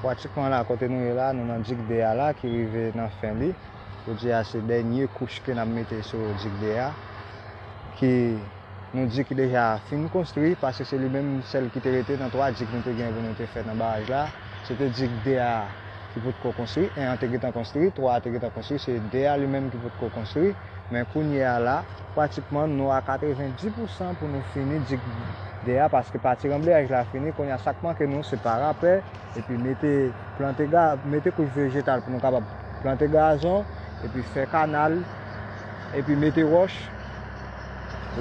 Pratiquement là, côté nous là, nous avons Dig DA là qui arrive dans la fin. Pour dire c'est la dernière couche que nous avons mis sur Dig DA qui nous dit qu'il est déjà fini construit parce que c'est lui-même celle qui était dans 3 digues que nous avons fait dans le barrage là. C'était Dig DA qui peut construire, et un qui est construit, 3 qui est construit, c'est DA lui-même qui peut construire. Mais quand il y a là, pratiquement nous à 90% pour nous finir Dig DA parce que partie remblage là fini, qu'on y a chaque mois que nous séparer après et puis mettez couche végétale pour nous capable planter gazon et puis faire canal et puis mettre roche.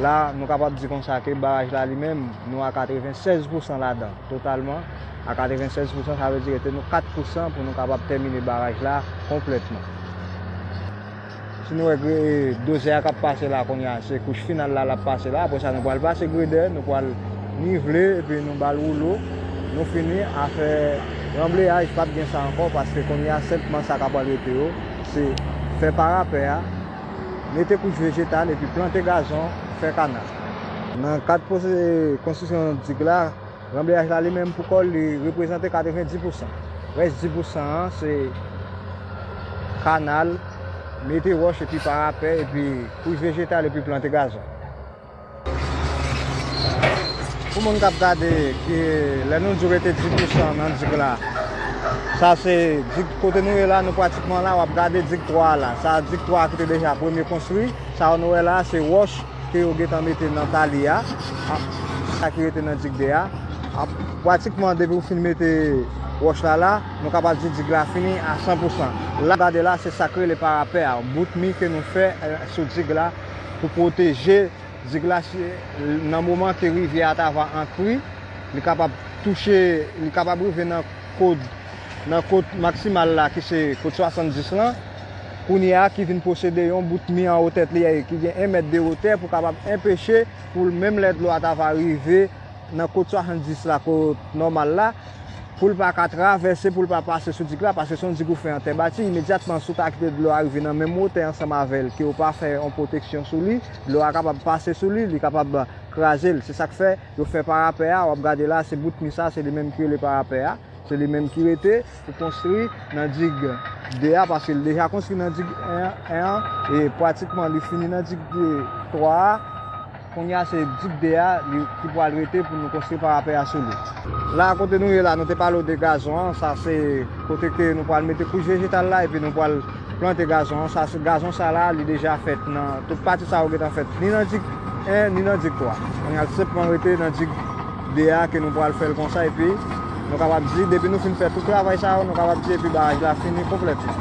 Là, nous sommes capables de dire comme ça que le barrage là lui-même, nous à 96% là-dedans, totalement. À 96%, ça veut dire que nous 4% pour nous capables de terminer le barrage là complètement. Si nous avons 2 heures qui passent là, c'est la couche finale là, la passer là, après ça nous allons passer grader, nous allons niveler et puis nous allons rouler. Nous finissons à faire l'emblayage, pas bien ça encore parce que qu'on y a simplement ça qui va être, c'est faire parapet, mettre couche végétale et puis planter gazon, faire canal. Dans le cadre de construction du là, l'emblayage là lui-même pour représenter 90%. Reste 10% c'est canal, mettez roche et puis parapet et puis couche végétale et puis planter gazon. Pour mon cap garder que la nous durée 10% dans digue là. Ça c'est digue côté nous là nous pratiquement là on va garder digue 3 là. Ça digue 3 qui est déjà premier construit, ça nous là c'est roche que on geta mettre dans talia. Ça qui était dans digue là. Pratiquement depuis vous fin mettre roche là, nous capable de digue là fini à 100%. Là garder là c'est sacré les parapets, bout que nous fait sur digue là pour protéger digue là dans le moment que rivière va entrer, il est capable toucher, il est capable de venir dans côte maximale là qui c'est côte 70 là. Pour qui vient posséder un bout de mi en hauteur qui vient 1 mètre de hauteur pour capable empêcher pour même l'aide l'eau va arriver dans côte 70 là côte normale là pour ne pas traverser pour ne pas passer sur digue là parce que son digue fait en terre bâti immédiatement sous acte de l'eau arriver dans même hauteur ensemble avec qui ou pas faire en protection sur lui l'eau est capable de passer sur lui il est capable craser c'est ça que fait il fait parapet on regarder là c'est bout de mi ça c'est les mêmes que les parapet c'est les mêmes qui étaient pour construire dans digue DA parce qu'il déjà construit dans digue 1 et pratiquement il finit dans digue 3 qu'on y a c'est digue DA qui pour arrêter pour nous construire parapet sur lui. Là à côté nous là nous te parlons de gazon ça c'est côté que nous pour mettre couche végétale là et puis nous pour planter gazon ça c'est gazon ça là il est déjà fait dans toute partie ça est en fait ni dans digue 1 ni dans digue 3. On a simplement arrêté dans digue DA que nous pour le faire comme ça et puis nous sommes capables de dire, depuis nous finissons faire tout le travail, nous sommes capables de dire, puis barrage là fini complètement.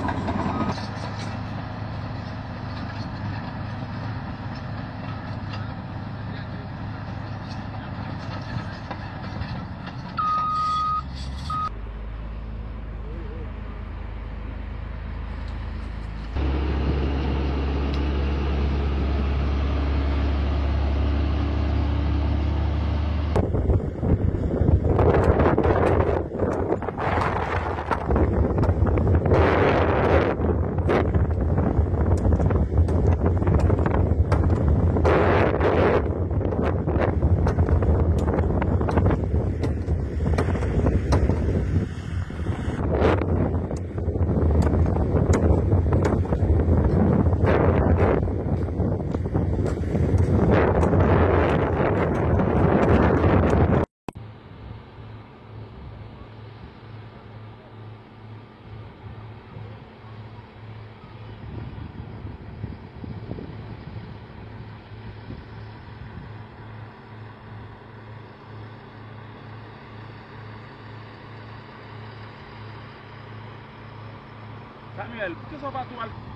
Samuel, qu'est-ce qu'on va tout